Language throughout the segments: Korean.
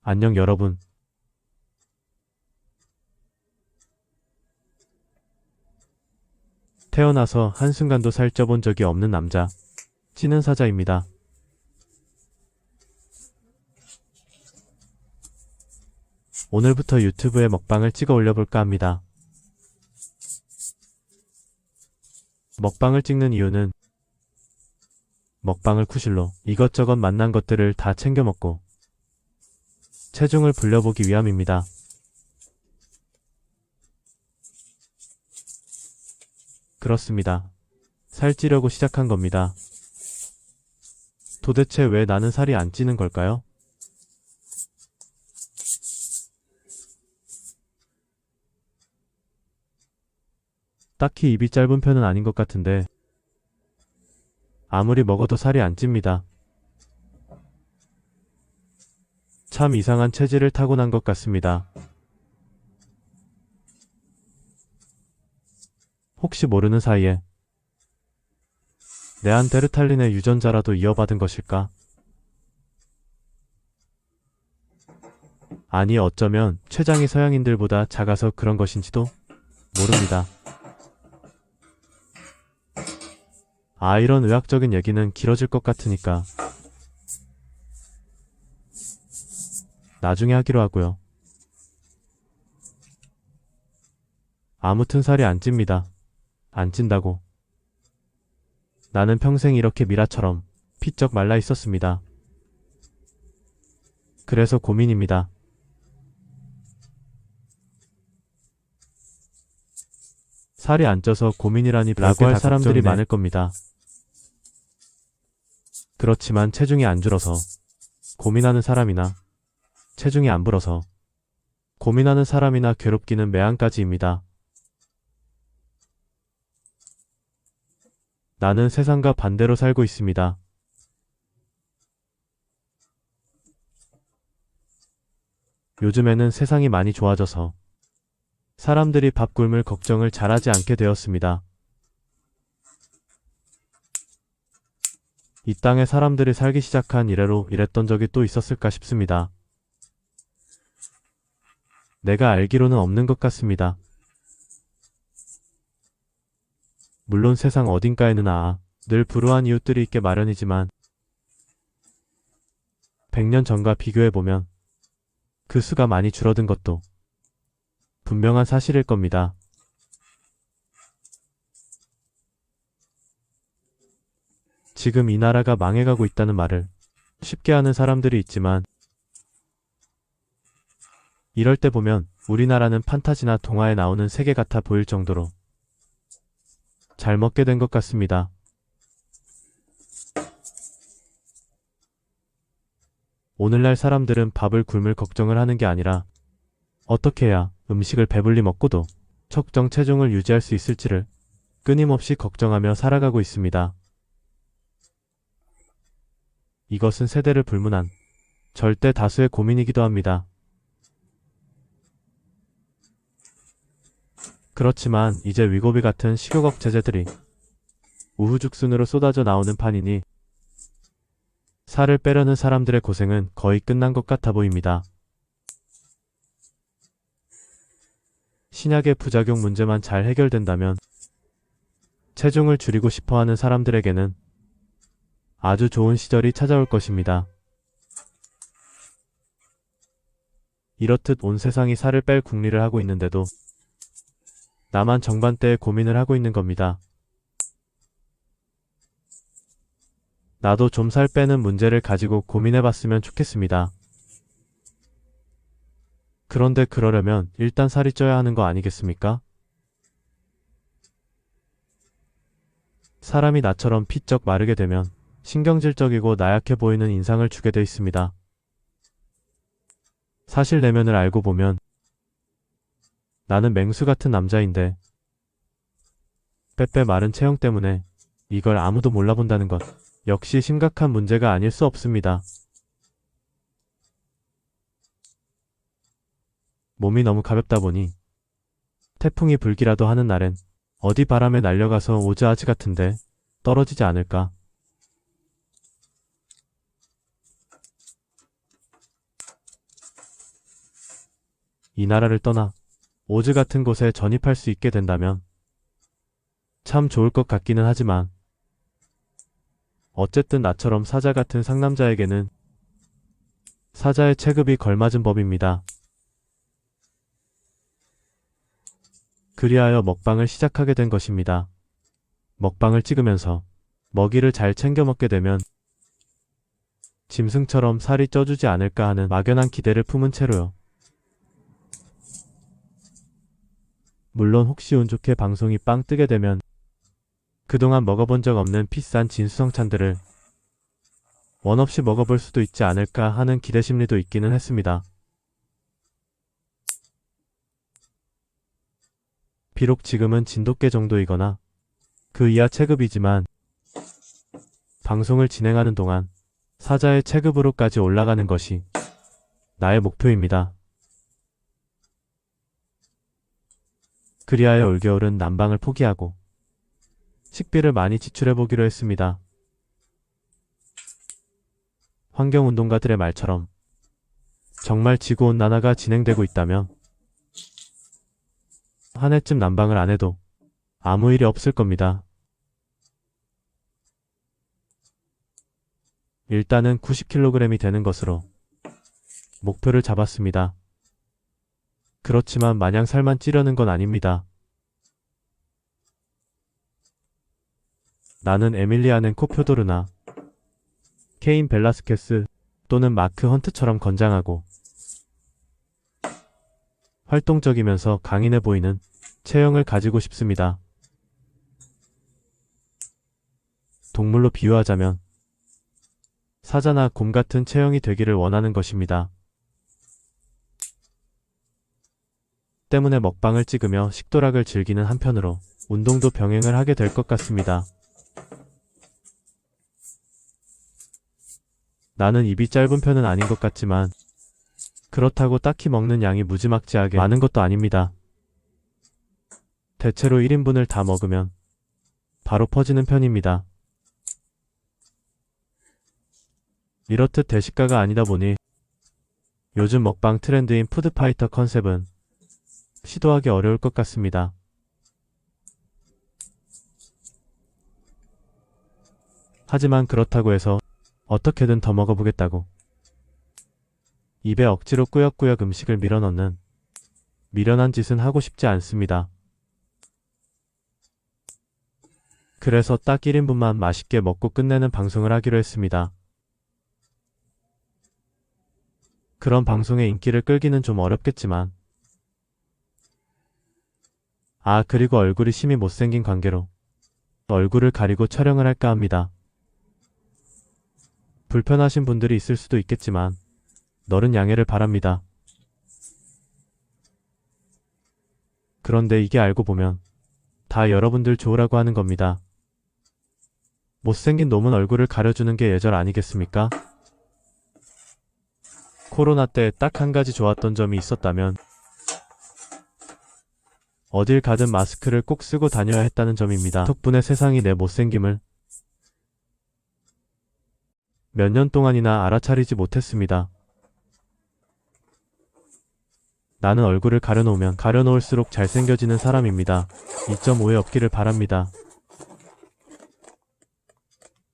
안녕 여러분. 태어나서 한순간도 살쪄본 적이 없는 남자, 찌는 사자입니다. 오늘부터 유튜브에 먹방을 찍어 올려볼까 합니다. 먹방을 찍는 이유는 먹방을 쿠실로 이것저것 맛난 것들을 다 챙겨 먹고 체중을 불려보기 위함입니다. 그렇습니다. 살찌려고 시작한 겁니다. 도대체 왜 나는 살이 안 찌는 걸까요? 딱히 입이 짧은 편은 아닌 것 같은데 아무리 먹어도 살이 안 찝니다. 참 이상한 체질을 타고난 것 같습니다. 혹시 모르는 사이에 네안데르탈린의 유전자라도 이어받은 것일까? 아니 어쩌면 췌장이 서양인들보다 작아서 그런 것인지도 모릅니다. 이런 의학적인 얘기는 길어질 것 같으니까 나중에 하기로 하고요. 아무튼 살이 안 찝니다. 안 찐다고. 나는 평생 이렇게 미라처럼 피쩍 말라 있었습니다. 그래서 고민입니다. 살이 안 쪄서 고민이라니 라고 할 사람들이 많을 겁니다. 그렇지만 체중이 안 줄어서 고민하는 사람이나 체중이 안 불어서 고민하는 사람이나 괴롭기는 매한가지입니다. 나는 세상과 반대로 살고 있습니다. 요즘에는 세상이 많이 좋아져서 사람들이 밥 굶을 걱정을 잘하지 않게 되었습니다. 이 땅에 사람들이 살기 시작한 이래로 이랬던 적이 또 있었을까 싶습니다. 내가 알기로는 없는 것 같습니다. 물론 세상 어딘가에는 늘 불우한 이웃들이 있게 마련이지만 100년 전과 비교해보면 그 수가 많이 줄어든 것도 분명한 사실일 겁니다. 지금 이 나라가 망해가고 있다는 말을 쉽게 하는 사람들이 있지만 이럴 때 보면 우리나라는 판타지나 동화에 나오는 세계 같아 보일 정도로 잘 먹게 된 것 같습니다. 오늘날 사람들은 밥을 굶을 걱정을 하는 게 아니라 어떻게 해야 음식을 배불리 먹고도 적정 체중을 유지할 수 있을지를 끊임없이 걱정하며 살아가고 있습니다. 이것은 세대를 불문한 절대 다수의 고민이기도 합니다. 그렇지만 이제 위고비 같은 식욕업 제재들이 우후죽순으로 쏟아져 나오는 판이니 살을 빼려는 사람들의 고생은 거의 끝난 것 같아 보입니다. 신약의 부작용 문제만 잘 해결된다면 체중을 줄이고 싶어하는 사람들에게는 아주 좋은 시절이 찾아올 것입니다. 이렇듯 온 세상이 살을 뺄 궁리를 하고 있는데도 나만 정반대의 고민을 하고 있는 겁니다. 나도 좀 살 빼는 문제를 가지고 고민해봤으면 좋겠습니다. 그런데 그러려면 일단 살이 쪄야 하는 거 아니겠습니까? 사람이 나처럼 피쩍 마르게 되면 신경질적이고 나약해 보이는 인상을 주게 돼 있습니다. 사실 내면을 알고 보면 나는 맹수 같은 남자인데 빼빼 마른 체형 때문에 이걸 아무도 몰라본다는 것 역시 심각한 문제가 아닐 수 없습니다. 몸이 너무 가볍다 보니 태풍이 불기라도 하는 날엔 어디 바람에 날려가서 오즈아즈 같은데 떨어지지 않을까. 이 나라를 떠나 오즈 같은 곳에 전입할 수 있게 된다면 참 좋을 것 같기는 하지만 어쨌든 나처럼 사자 같은 상남자에게는 사자의 체급이 걸맞은 법입니다. 그리하여 먹방을 시작하게 된 것입니다. 먹방을 찍으면서 먹이를 잘 챙겨 먹게 되면 짐승처럼 살이 쪄주지 않을까 하는 막연한 기대를 품은 채로요. 물론 혹시 운 좋게 방송이 빵 뜨게 되면 그동안 먹어본 적 없는 비싼 진수성찬들을 원 없이 먹어볼 수도 있지 않을까 하는 기대 심리도 있기는 했습니다. 비록 지금은 진돗개 정도이거나 그 이하 체급이지만 방송을 진행하는 동안 사자의 체급으로까지 올라가는 것이 나의 목표입니다. 그리하여 올겨울은 난방을 포기하고 식비를 많이 지출해보기로 했습니다. 환경운동가들의 말처럼 정말 지구온난화가 진행되고 있다면 한 해쯤 난방을 안 해도 아무 일이 없을 겁니다. 일단은 90kg이 되는 것으로 목표를 잡았습니다. 그렇지만 마냥 살만 찌려는 건 아닙니다. 나는 에밀리아넨 코표도르나 케인 벨라스케스 또는 마크 헌트처럼 건장하고 활동적이면서 강인해 보이는 체형을 가지고 싶습니다. 동물로 비유하자면 사자나 곰 같은 체형이 되기를 원하는 것입니다. 때문에 먹방을 찍으며 식도락을 즐기는 한편으로 운동도 병행을 하게 될 것 같습니다. 나는 입이 짧은 편은 아닌 것 같지만 그렇다고 딱히 먹는 양이 무지막지하게 많은 것도 아닙니다. 대체로 1인분을 다 먹으면 바로 퍼지는 편입니다. 이렇듯 대식가가 아니다 보니 요즘 먹방 트렌드인 푸드파이터 컨셉은 시도하기 어려울 것 같습니다. 하지만 그렇다고 해서 어떻게든 더 먹어보겠다고 입에 억지로 꾸역꾸역 음식을 밀어넣는 미련한 짓은 하고 싶지 않습니다. 그래서 딱 1인분만 맛있게 먹고 끝내는 방송을 하기로 했습니다. 그런 방송의 인기를 끌기는 좀 어렵겠지만 그리고 얼굴이 심히 못생긴 관계로 얼굴을 가리고 촬영을 할까 합니다. 불편하신 분들이 있을 수도 있겠지만 너른 양해를 바랍니다. 그런데 이게 알고 보면 다 여러분들 좋으라고 하는 겁니다. 못생긴 놈은 얼굴을 가려주는 게 예절 아니겠습니까? 코로나 때 딱 한 가지 좋았던 점이 있었다면 어딜 가든 마스크를 꼭 쓰고 다녀야 했다는 점입니다. 덕분에 세상이 내 못생김을 몇 년 동안이나 알아차리지 못했습니다. 나는 얼굴을 가려놓으면 가려놓을수록 잘생겨지는 사람입니다. 2.5에 없기를 바랍니다.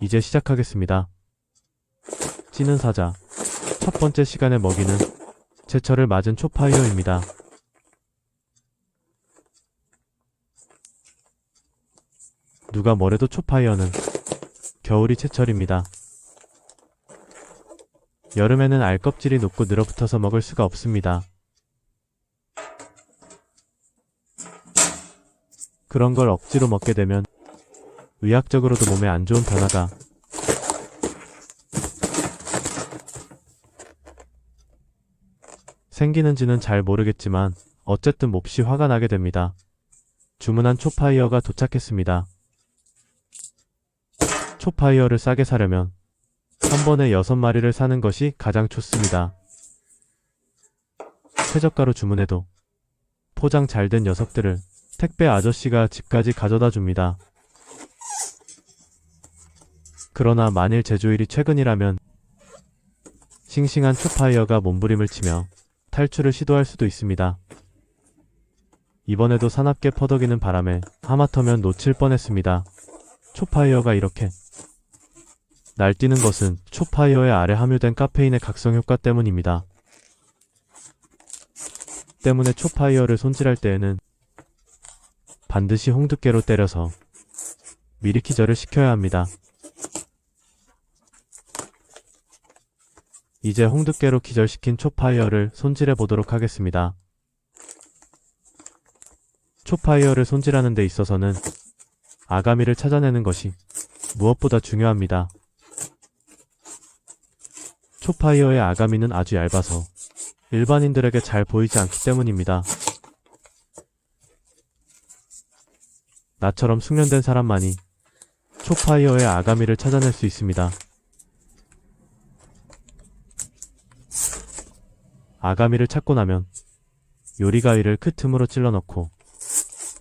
이제 시작하겠습니다. 찌는 사자. 첫 번째 시간에 먹이는 제철을 맞은 초파이어입니다. 누가 뭐래도 초파이어는 겨울이 제철입니다. 여름에는 알껍질이 녹고 늘어붙어서 먹을 수가 없습니다. 그런 걸 억지로 먹게 되면 의학적으로도 몸에 안 좋은 변화가 생기는지는 잘 모르겠지만 어쨌든 몹시 화가 나게 됩니다. 주문한 초파이어가 도착했습니다. 초파이어를 싸게 사려면 한 번에 6마리를 사는 것이 가장 좋습니다. 최저가로 주문해도 포장 잘 된 녀석들을 택배 아저씨가 집까지 가져다 줍니다. 그러나 만일 제조일이 최근이라면 싱싱한 초파이어가 몸부림을 치며 탈출을 시도할 수도 있습니다. 이번에도 사납게 퍼덕이는 바람에 하마터면 놓칠 뻔했습니다. 초파이어가 이렇게 날뛰는 것은 초파이어의 아래 함유된 카페인의 각성 효과 때문입니다. 때문에 초파이어를 손질할 때에는 반드시 홍두깨로 때려서 미리 기절을 시켜야 합니다. 이제 홍두깨로 기절시킨 초파이어를 손질해 보도록 하겠습니다. 초파이어를 손질하는 데 있어서는 아가미를 찾아내는 것이 무엇보다 중요합니다. 초파이어의 아가미는 아주 얇아서 일반인들에게 잘 보이지 않기 때문입니다. 나처럼 숙련된 사람만이 초파이어의 아가미를 찾아낼 수 있습니다. 아가미를 찾고 나면 요리가위를 크 틈으로 찔러 넣고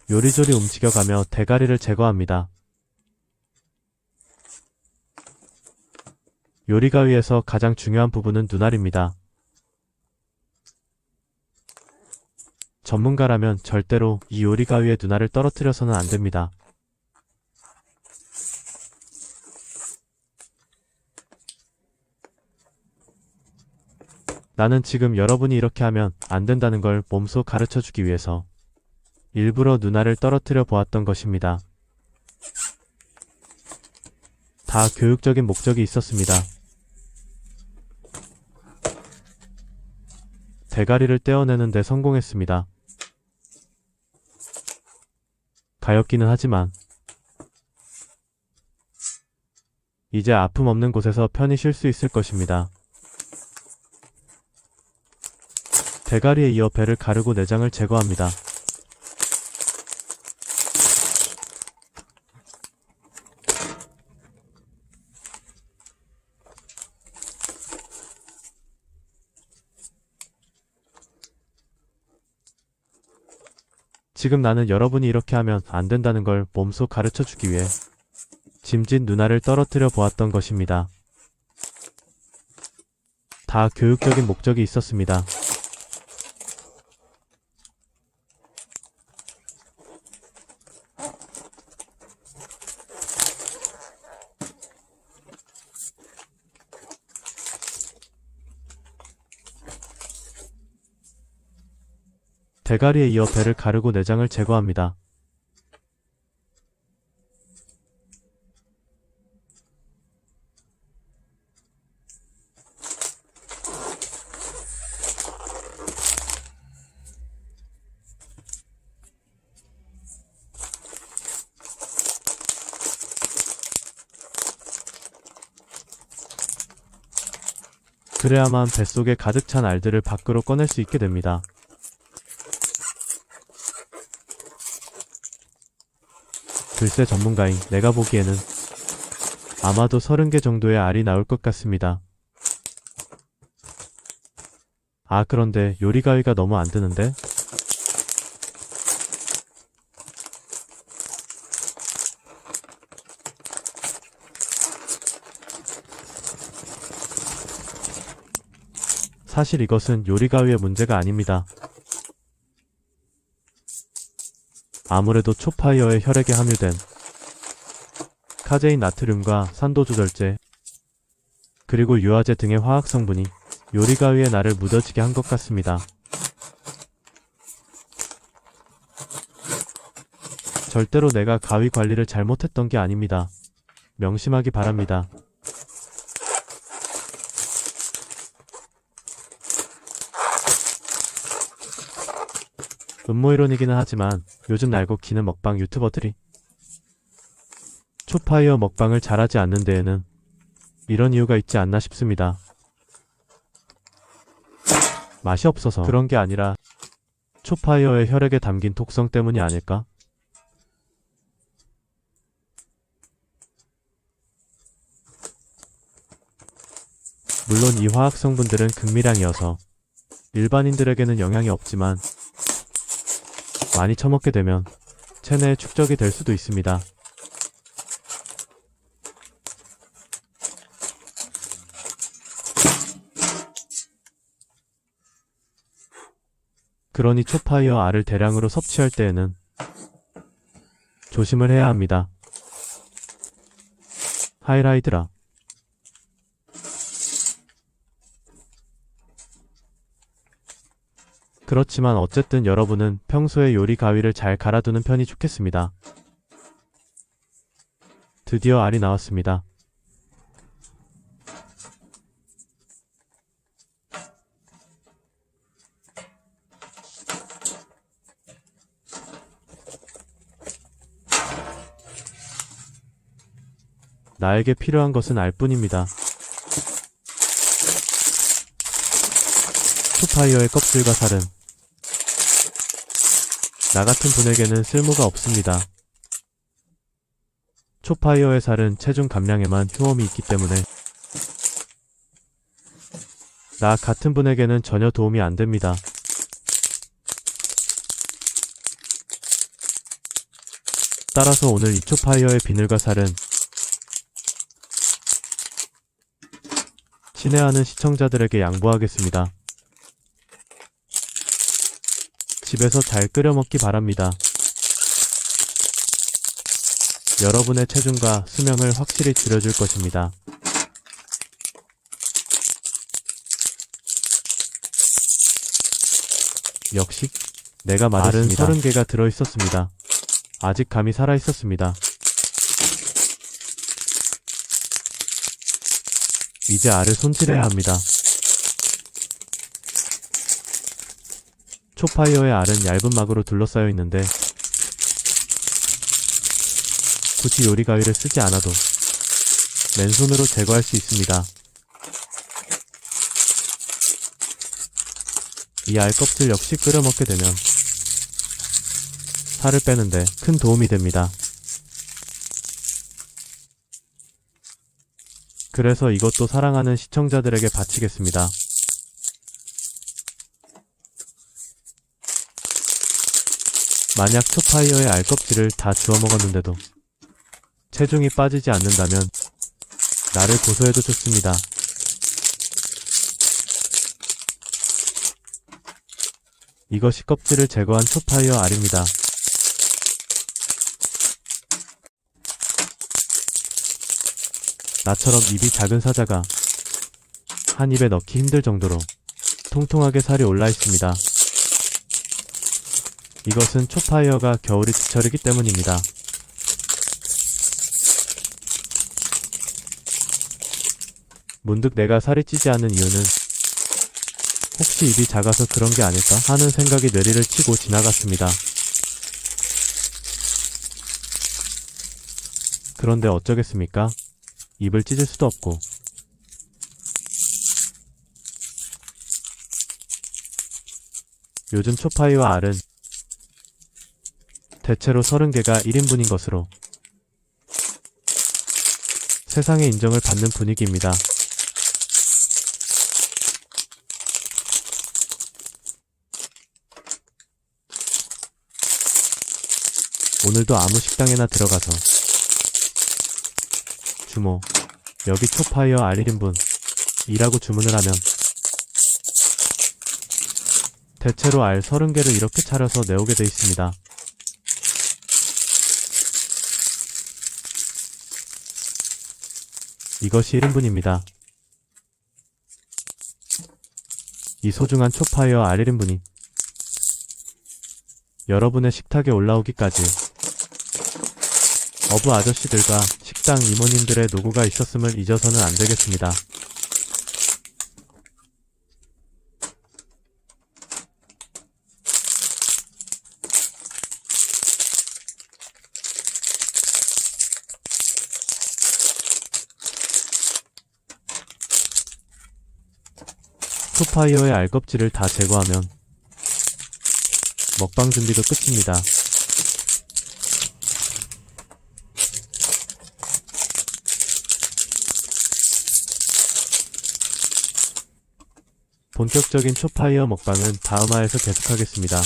요리조리 움직여가며 대가리를 제거합니다. 요리가위에서 가장 중요한 부분은 눈알입니다. 전문가라면 절대로 이 요리가위의 눈알을 떨어뜨려서는 안 됩니다. 나는 지금 여러분이 이렇게 하면 안 된다는 걸 몸소 가르쳐주기 위해서 일부러 눈알을 떨어뜨려 보았던 것입니다. 다 교육적인 목적이 있었습니다. 대가리를 떼어내는 데 성공했습니다. 가엾기는 하지만 이제 아픔 없는 곳에서 편히 쉴 수 있을 것입니다. 대가리에 이어 배를 가르고 내장을 제거합니다. 지금 나는 여러분이 이렇게 하면 안 된다는 걸 몸소 가르쳐주기 위해 짐짓 눈알을 떨어뜨려 보았던 것입니다. 다 교육적인 목적이 있었습니다. 대가리에 이어 배를 가르고 내장을 제거합니다. 그래야만 뱃속에 가득 찬 알들을 밖으로 꺼낼 수 있게 됩니다. 글쎄 전문가인 내가 보기에는 아마도 30개 정도의 알이 나올 것 같습니다. 아 그런데 요리가위가 너무 안 드는데? 사실 이것은 요리가위의 문제가 아닙니다. 아무래도 초파이어의 혈액에 함유된 카제인 나트륨과 산도 조절제 그리고 유화제 등의 화학 성분이 요리가위에 나를 묻어지게 한 것 같습니다. 절대로 내가 가위 관리를 잘못했던 게 아닙니다. 명심하기 바랍니다. 음모이론이기는 하지만 요즘 날고 기는 먹방 유튜버들이 초파이어 먹방을 잘하지 않는 데에는 이런 이유가 있지 않나 싶습니다. 맛이 없어서 그런 게 아니라 초파이어의 혈액에 담긴 독성 때문이 아닐까? 물론 이 화학 성분들은 극미량이어서 일반인들에게는 영향이 없지만 많이 처먹게 되면 체내에 축적이 될 수도 있습니다. 그러니 초파이어 알을 대량으로 섭취할 때에는 조심을 해야 합니다. 하이라이트라. 그렇지만 어쨌든 여러분은 평소에 요리 가위를 잘 갈아두는 편이 좋겠습니다. 드디어 알이 나왔습니다. 나에게 필요한 것은 알뿐입니다. 초파이어의 껍질과 살은 나 같은 분에게는 쓸모가 없습니다. 초파이어의 살은 체중 감량에만 효험이 있기 때문에 나 같은 분에게는 전혀 도움이 안 됩니다. 따라서 오늘 이 초파이어의 비늘과 살은 친애하는 시청자들에게 양보하겠습니다. 집에서 잘 끓여 먹기 바랍니다. 여러분의 체중과 수명을 확실히 줄여줄 것입니다. 역시 내가 말했습니다. 알은 30개가 들어있었습니다. 아직 감이 살아있었습니다. 이제 알을 손질해야 합니다. 초파이어의 알은 얇은 막으로 둘러싸여 있는데 굳이 요리 가위를 쓰지 않아도 맨손으로 제거할 수 있습니다. 이 알 껍질 역시 끓여 먹게 되면 살을 빼는데 큰 도움이 됩니다. 그래서 이것도 사랑하는 시청자들에게 바치겠습니다. 만약 초파이어의 알 껍질을 다 주워 먹었는데도 체중이 빠지지 않는다면 나를 고소해도 좋습니다. 이것이 껍질을 제거한 초파이어 알입니다. 나처럼 입이 작은 사자가 한 입에 넣기 힘들 정도로 통통하게 살이 올라 있습니다. 이것은 초파이어가 겨울이 지철이기 때문입니다. 문득 내가 살이 찌지 않는 이유는 혹시 입이 작아서 그런 게 아닐까 하는 생각이 뇌리를 치고 지나갔습니다. 그런데 어쩌겠습니까? 입을 찢을 수도 없고. 요즘 초파이와 알은 대체로 30개가 1인분인 것으로 세상의 인정을 받는 분위기입니다. 오늘도 아무 식당에나 들어가서 주모, 여기 초파이어 알 1인분 이라고 주문을 하면 대체로 알 30개를 이렇게 차려서 내오게 돼 있습니다. 이것이 1인분입니다. 이 소중한 초파이어 알 1인분이 여러분의 식탁에 올라오기까지 어부 아저씨들과 식당 이모님들의 노고가 있었음을 잊어서는 안 되겠습니다. 초파이어의 알껍질을 다 제거하면 먹방 준비도 끝입니다. 본격적인 초파이어 먹방은 다음화에서 계속하겠습니다.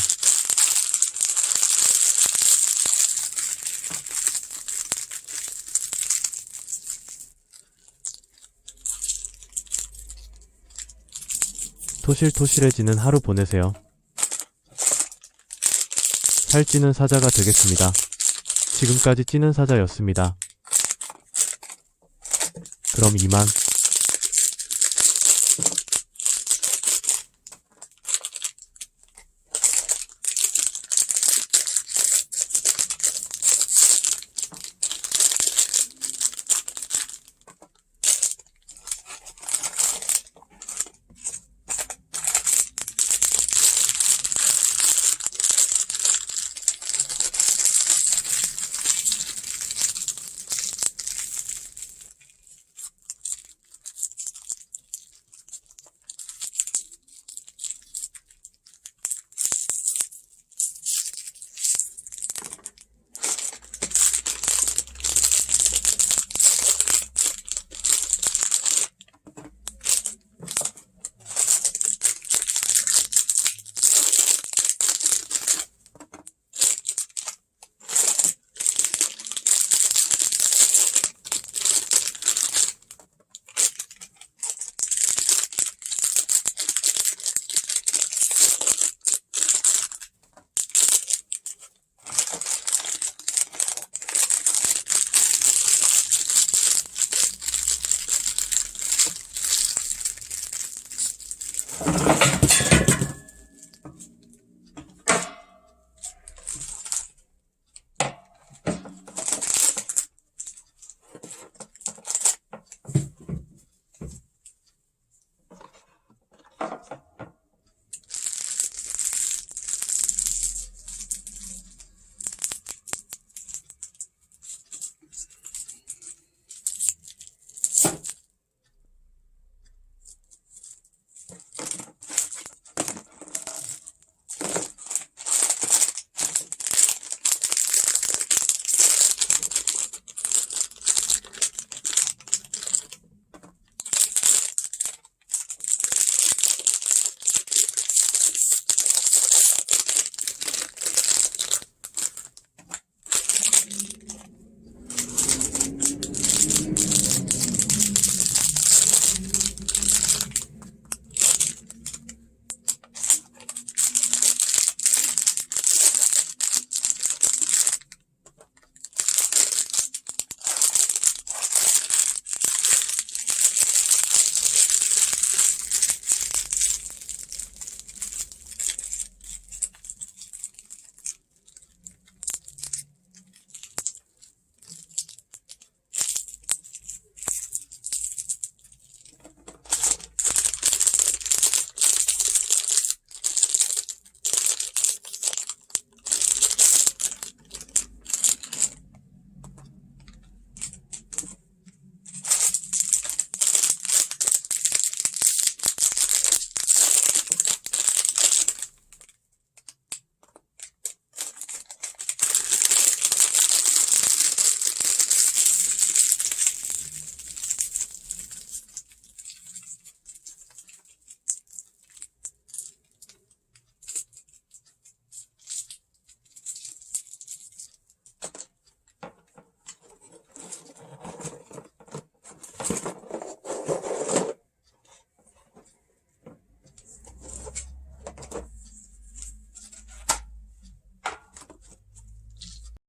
토실토실해지는 하루 보내세요. 살찌는 사자가 되겠습니다. 지금까지 찌는 사자였습니다. 그럼 이만.